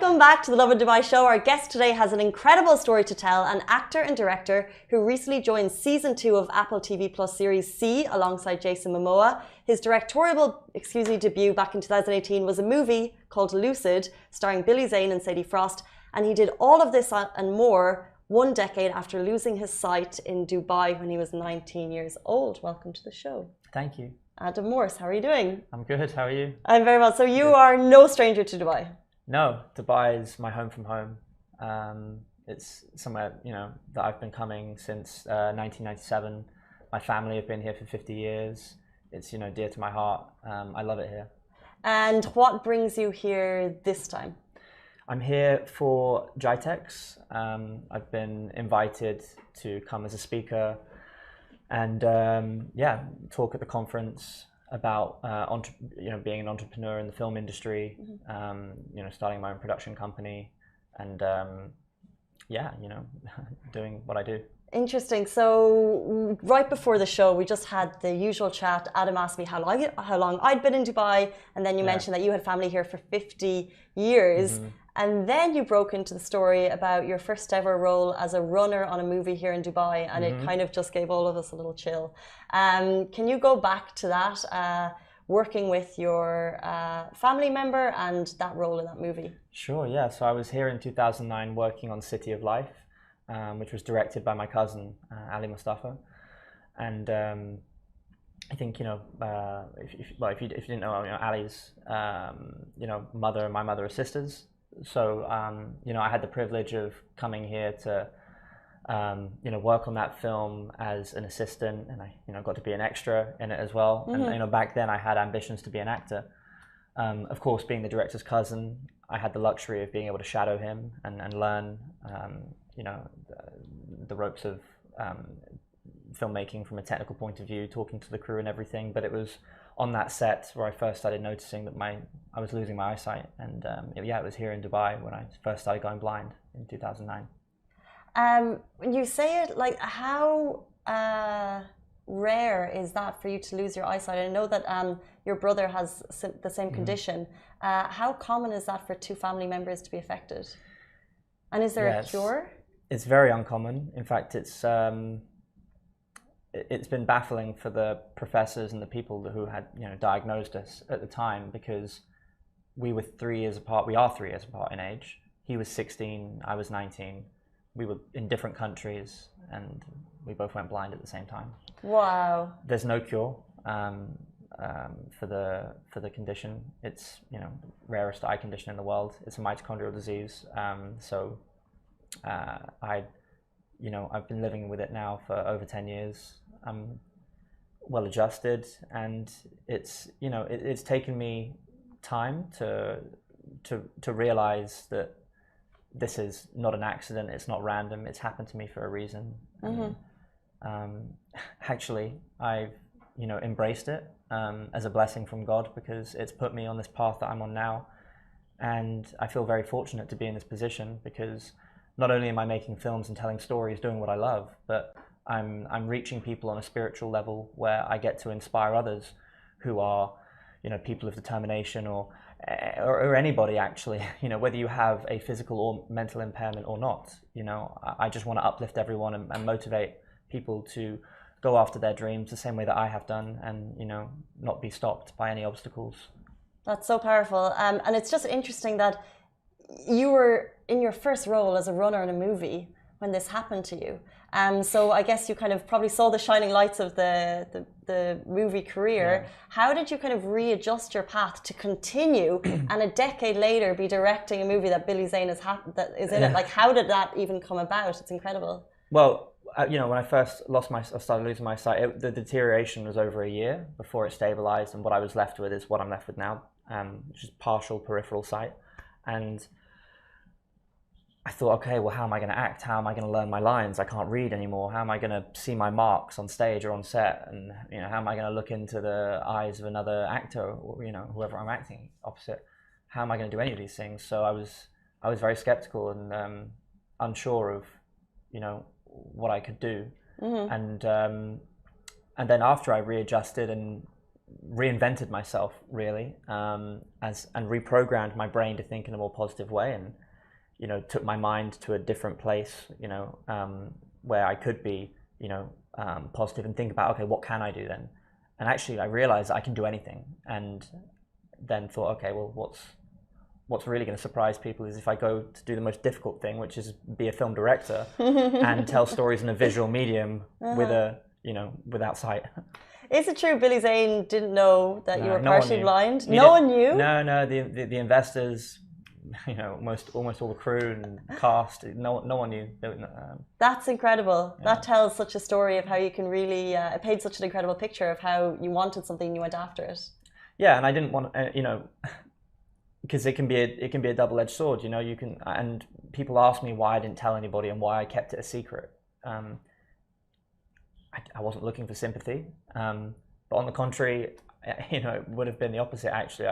Welcome back to the Lovin Dubai show. Our guest today has an incredible story to tell, an actor and director who recently joined season 2 of Apple TV Plus series C alongside Jason Momoa. His directorial debut back in 2018 was a movie called Lucid, starring Billy Zane and Sadie Frost, and he did all of this and more 1 decade after losing his sight in Dubai when he was 19 years old. Welcome to the show. Thank you. Adam Morse, how are you doing? I'm good, how are you? I'm very well. So you are no stranger to Dubai? No, Dubai is my home from home. It's somewhere, that I've been coming since 1997. My family have been here for 50 years. It's, dear to my heart. I love it here. And what brings you here this time? I'm here for GITEX. I've been invited to come as a speaker and talk at the conference about being an entrepreneur in the film industry, starting my own production company, and doing what I do. Interesting. So right before the show, we just had the usual chat. Adam asked me how long I'd been in Dubai, and then you mentioned that you had family here for 50 years. And then you broke into the story about your first ever role as a runner on a movie here in Dubai, and it kind of just gave all of us a little chill. Can you go back to that, working with your family member and that role in that movie? Sure, yeah. So I was here in 2009 working on City of Life, which was directed by my cousin, Ali Mustafa. And I think, if you didn't know, Ali's, mother and my mother are sisters. So, I had the privilege of coming here to, work on that film as an assistant, and I, got to be an extra in it as well. And, back then I had ambitions to be an actor. Of course, being the director's cousin, I had the luxury of being able to shadow him and learn, the ropes of filmmaking from a technical point of view, talking to the crew and everything. But it was on that set where I first started noticing that I was losing my eyesight, and it was here in Dubai when I first started going blind in 2009. When you say it, like, how rare is that for you to lose your eyesight? I know that your brother has the same condition. How common is that for 2 family members to be affected? And is there a cure? It's very uncommon. In fact, it's been baffling for the professors and the people who had diagnosed us at the time, because we were 3 years apart. We are 3 years apart in age. He was 16, I was 19. We were in different countries, and we both went blind at the same time. Wow. There's no cure for the condition. It's rarest eye condition in the world. It's a mitochondrial disease. I've been living with it now for over 10 years. I'm well adjusted, and it's taken me time to realize that this is not an accident. It's not random. It's happened to me for a reason. Actually, I've embraced it as a blessing from God, because it's put me on this path that I'm on now, and I feel very fortunate to be in this position, because not only am I making films and telling stories, doing what I love, but I'm reaching people on a spiritual level where I get to inspire others who are, people of determination or anybody actually, whether you have a physical or mental impairment or not. I just want to uplift everyone and motivate people to go after their dreams the same way that I have done, and not be stopped by any obstacles. That's so powerful. And it's just interesting that you were in your first role as a runner in a movie when this happened to you. So I guess you kind of probably saw the shining lights of the movie career. Yeah. How did you kind of readjust your path to continue and a decade later be directing a movie that Billy Zane is in it? Like, how did that even come about? It's incredible. Well, when I first started losing my sight, the deterioration was over a year before it stabilized, and what I was left with is what I'm left with now, which is partial peripheral sight. And I thought, okay, well, how am I going to act? How am I going to learn my lines? I can't read anymore. How am I going to see my marks on stage or on set? And how am I going to look into the eyes of another actor, or whoever I'm acting opposite? How am I going to do any of these things? So I was very skeptical and unsure of what I could do. And then after I readjusted and reinvented myself really, and reprogrammed my brain to think in a more positive way, and took my mind to a different place, where I could be, positive and think about, okay, what can I do then? And actually, I realized I can do anything, and then thought, okay, well, what's really going to surprise people is if I go to do the most difficult thing, which is be a film director and tell stories in a visual medium with without sight. Is it true Billy Zane didn't know that you were partially blind? No one knew? No, the investors, almost all the crew and cast, no one knew. That's incredible. Yeah. That tells such a story of how you can really, it paints such an incredible picture of how you wanted something and you went after it. Yeah, and I didn't want, because it can be a double-edged sword, you can, and people ask me why I didn't tell anybody and why I kept it a secret. I wasn't looking for sympathy, but on the contrary, it would have been the opposite actually.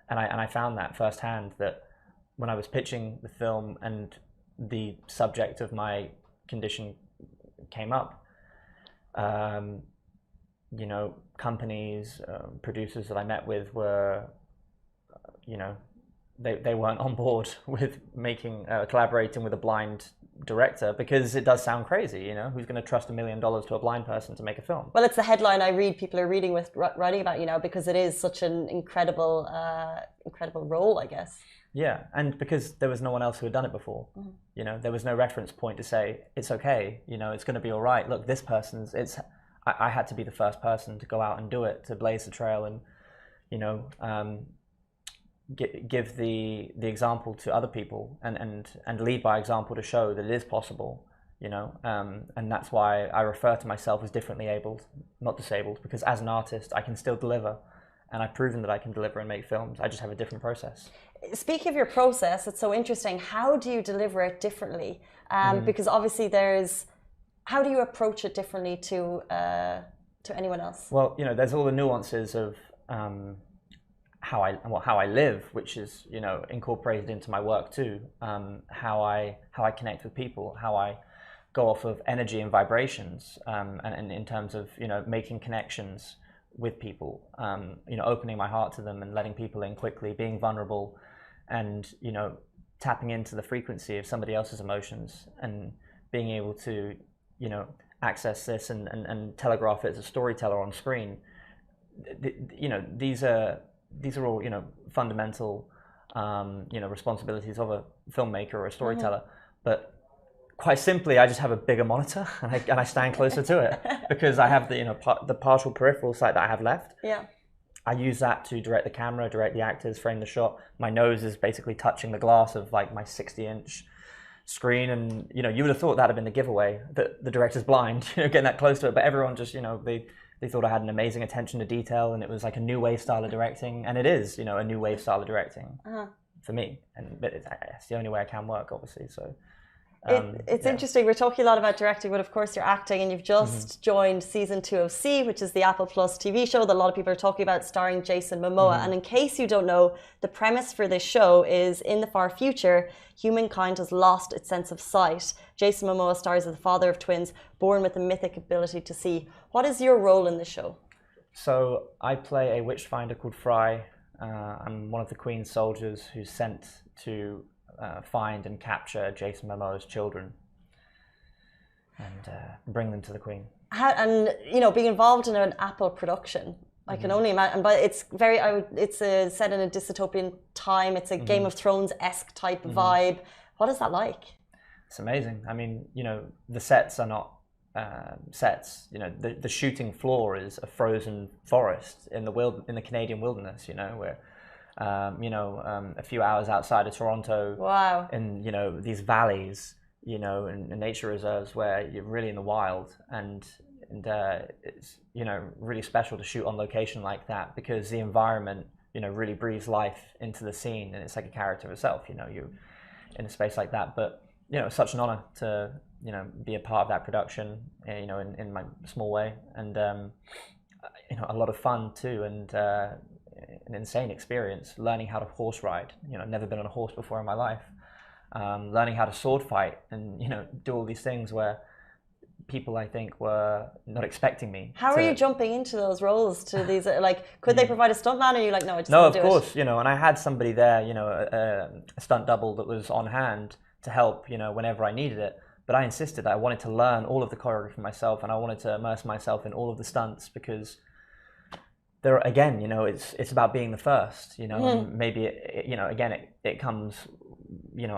I found that firsthand, that when I was pitching the film and the subject of my condition came up, companies, producers that I met with were, they weren't on board with collaborating with a blind director, because it does sound crazy. Who's going to trust $1 million to a blind person to make a film? Well, it's the headline I read people are writing about, because it is such an incredible role, I guess. Yeah, and because there was no one else who had done it before. Mm-hmm. There was no reference point to say it's okay, it's going to be all right. Look, this person's, I had to be the first person to go out and do it, to blaze the trail, and give the example to other people, and lead by example to show that it is possible, and that's why I refer to myself as differently abled, not disabled, because as an artist I can still deliver, and I've proven that I can deliver and make films. I just have a different process. Speaking of your process, it's so interesting. How do you deliver it differently? Because obviously how do you approach it differently to anyone else? Well, there's all the nuances of how I live, which is incorporated into my work too. How I connect with people, how I go off of energy and vibrations, and in terms of making connections with people, opening my heart to them and letting people in quickly, being vulnerable, and tapping into the frequency of somebody else's emotions, and being able to access this and telegraph it as a storyteller on screen. These are all fundamental responsibilities of a filmmaker or a storyteller. Mm-hmm. But quite simply, I just have a bigger monitor and I stand closer to it, because I have the partial peripheral sight that I have left. Yeah. I use that to direct the camera, direct the actors, frame the shot. My nose is basically touching the glass of like my 60-inch screen, and you would have thought that had been the giveaway, that the director's blind, getting that close to it. But everyone just they thought I had an amazing attention to detail, and it was like a new wave style of directing, and it is a new wave style of directing for me, but it's the only way I can work, obviously. So. It's interesting. We're talking a lot about directing, but of course you're acting, and you've just joined season 2 of C, which is the Apple Plus TV show that a lot of people are talking about, starring Jason Momoa. And in case you don't know, the premise for this show is, in the far future, humankind has lost its sense of sight. Jason Momoa stars as the father of twins, born with the mythic ability to see. What is your role in the show? So I play a witchfinder called Fry. I'm one of the Queen's soldiers who's sent to find and capture Jason Momoa's children and bring them to the Queen. Being involved in an Apple production, I can only imagine. But it's set in a dystopian time. It's a Game of Thrones-esque type vibe. What is that like? It's amazing. I mean, the sets are not sets. The shooting floor is a frozen forest in the Canadian wilderness. Where. A few hours outside of Toronto. Wow. In these valleys, in nature reserves where you're really in the wild, and it's really special to shoot on location like that, because the environment really breathes life into the scene, and it's like a character itself. You're in a space like that. But it's such an honor to be a part of that production. In my small way, and a lot of fun too, and. An insane experience, learning how to horse ride. I've never been on a horse before in my life. Learning how to sword fight, and do all these things where people I think were not expecting me. How are you jumping into those roles to these, like, could they provide a stunt man, or are you like, no, I just want to do it? No, of course, you know, and I had somebody there, you know, a stunt double that was on hand to help, you know, whenever I needed it. But I insisted that I wanted to learn all of the choreography myself, and I wanted to immerse myself in all of the stunts, because there, again, you know, it's about being the first, you know, and maybe, you know, again, it comes, you know,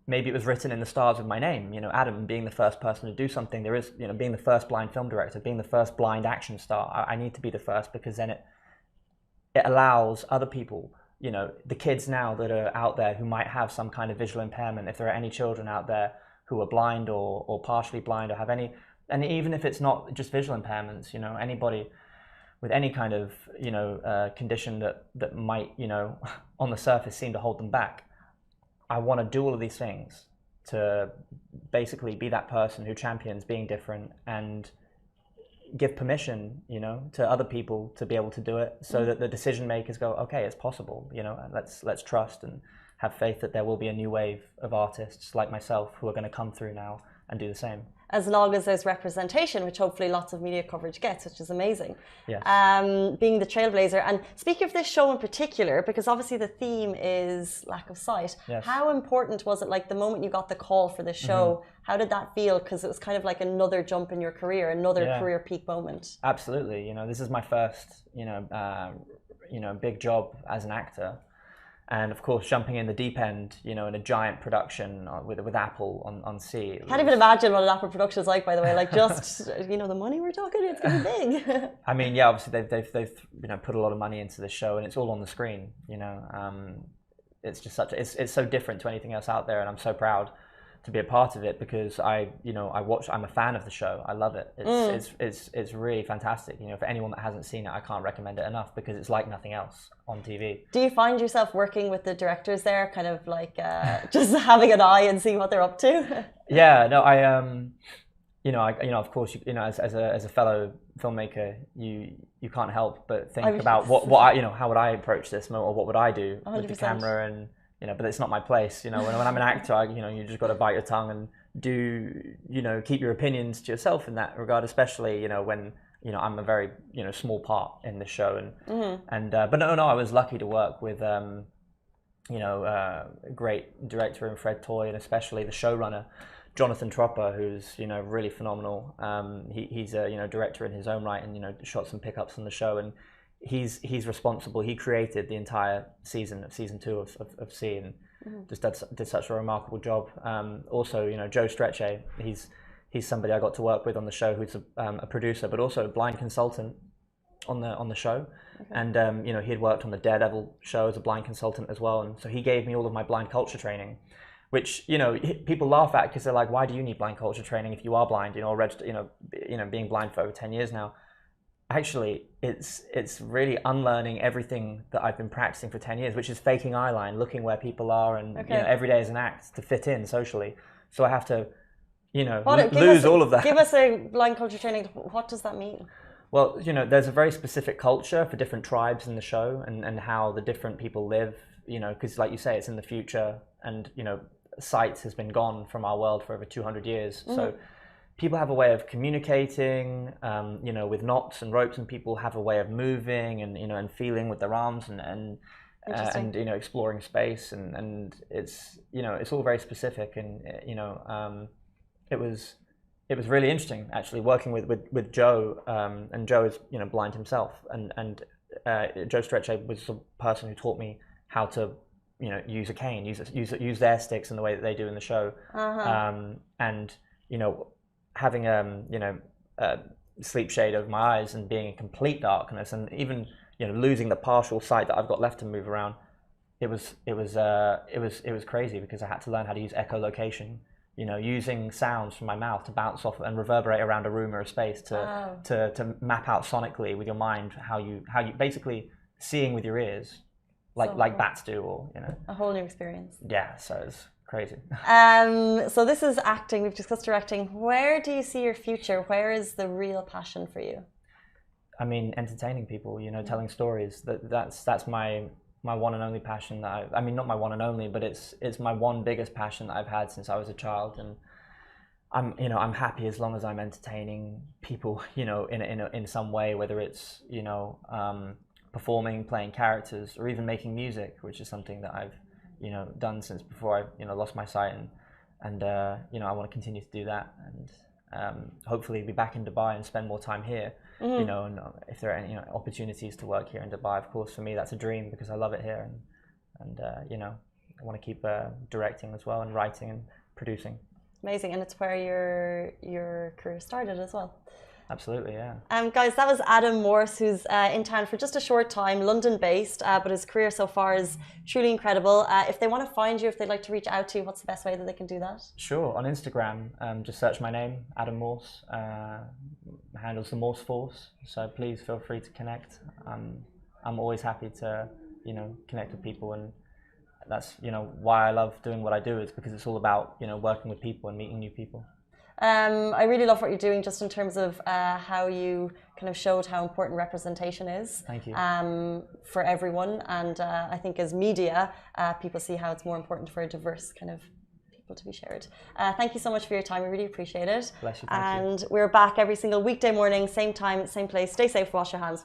maybe it was written in the stars with my name, you know, Adam being the first person to do something. There is, you know, being the first blind film director, being the first blind action star. I need to be the first, because then it allows other people, you know, the kids now that are out there who might have some kind of visual impairment, if there are any children out there who are blind or partially blind or have any, and even if it's not just visual impairments, you know, anybody with any kind of, you know, condition that might, you know, on the surface seem to hold them back. I want to do all of these things to basically be that person who champions being different and give permission, you know, to other people to be able to do it, so that the decision makers go, okay, it's possible, you know, and let's trust and have faith that there will be a new wave of artists like myself who are going to come through now and do the same. As long as there's representation, which hopefully lots of media coverage gets, which is amazing. Yes. Being the Trailblazer. And speaking of this show in particular, because obviously the theme is lack of sight, yes. How important was it, like the moment you got the call for this show, how did that feel? Because it was kind of like another jump in your career, another career peak moment. Absolutely. You know, this is my first, you know, big job as an actor. And of course, jumping in the deep end, you know, in a giant production with Apple on sea. Can't even imagine what an Apple production is like, by the way. Like, just, you know, the money we're talking, it's gonna be big. I mean, yeah, obviously they've you know, put a lot of money into the show, and it's all on the screen. You know, it's just it's so different to anything else out there, and I'm so proud to be a part of it, because I'm a fan of the show. I love it. It's really fantastic. You know, for anyone that hasn't seen it, I can't recommend it enough, because it's like nothing else on TV. Do you find yourself working with the directors there, kind of like just having an eye and seeing what they're up to? Yeah, no, of course, you know, as a fellow filmmaker, you can't help but think about what I, you know, how would I approach this, or what would I do 100%. with the camera, and you know, but it's not my place. You know, when I'm an actor, you know, you just got to bite your tongue and keep your opinions to yourself in that regard, especially, you know, when, you know, I'm a very, you know, small part in the show, but no, I was lucky to work with, you know, a great director in Fred Toy, and especially the showrunner, Jonathan Tropper, who's, you know, really phenomenal. He's a, you know, director in his own right, and, you know, shot some pickups on the show, and he's responsible. He created the entire season 2 of C, and just did such a remarkable job. Also, you know, Joe Strechay, he's somebody I got to work with on the show, who's a producer, but also a blind consultant on the show. Okay. And you know, he had worked on the Daredevil show as a blind consultant as well, and so he gave me all of my blind culture training, which, you know, people laugh at, because they're like, why do you need blind culture training if you are blind? You know, being blind for over 10 years now. Actually, it's really unlearning everything that I've been practicing for 10 years, which is faking eyeline, looking where people are, and you know, every day is an act to fit in socially. So I have to, you know, lose all of that. Give us a blind culture training. What does that mean? Well, you know, there's a very specific culture for different tribes in the show, and how the different people live, you know, because like you say, it's in the future, and, you know, sight has been gone from our world for over 200 years. So people have a way of communicating, you know, with knots and ropes, and people have a way of moving and, you know, and feeling with their arms, and you know, exploring space, and it's, you know, it's all very specific, and you know, it was really interesting actually working with Joe, and Joe is, you know, blind himself, and Joe Strechay was the person who taught me how to, you know, use a cane, use their sticks in the way that they do in the show, and, you know, having you know, sleep shade over my eyes, and being in complete darkness, and even, you know, losing the partial sight that I've got left to move around, it was crazy, because I had to learn how to use echolocation, you know, using sounds from my mouth to bounce off and reverberate around a room or a space to map out sonically with your mind how you basically seeing with your ears, like bats do, or, you know, a whole new experience. Yeah, so it's crazy. So this is acting. We've discussed directing. Where do you see your future? Where is the real passion for you? I mean, entertaining people, you know, telling stories. That's my one and only passion I mean, not my one and only, but it's my one biggest passion that I've had since I was a child. And I'm happy as long as I'm entertaining people, in some way, whether it's, performing, playing characters, or even making music, which is something that I've, done since before I, lost my sight, and I want to continue to do that, and hopefully be back in Dubai and spend more time here, and if there are any, opportunities to work here in Dubai, of course, for me that's a dream because I love it here, and I want to keep directing as well and writing and producing. Amazing, and it's where your career started as well. Absolutely, yeah. Guys, that was Adam Morse, who's in town for just a short time, London-based, but his career so far is truly incredible. If they want to find you, if they'd like to reach out to you, what's the best way that they can do that? Sure, on Instagram, just search my name, Adam Morse. Handles the Morse Force, so please feel free to connect. I'm always happy to, connect with people, and that's, why I love doing what I do, is because it's all about, working with people and meeting new people. I really love what you're doing, just in terms of how you kind of showed how important representation is. Thank you. For everyone, and I think as media, people see how it's more important for a diverse kind of people to be shared. Thank you so much for your time. I really appreciate it. Bless you. And we're back every single weekday morning, same time, same place. Stay safe, wash your hands.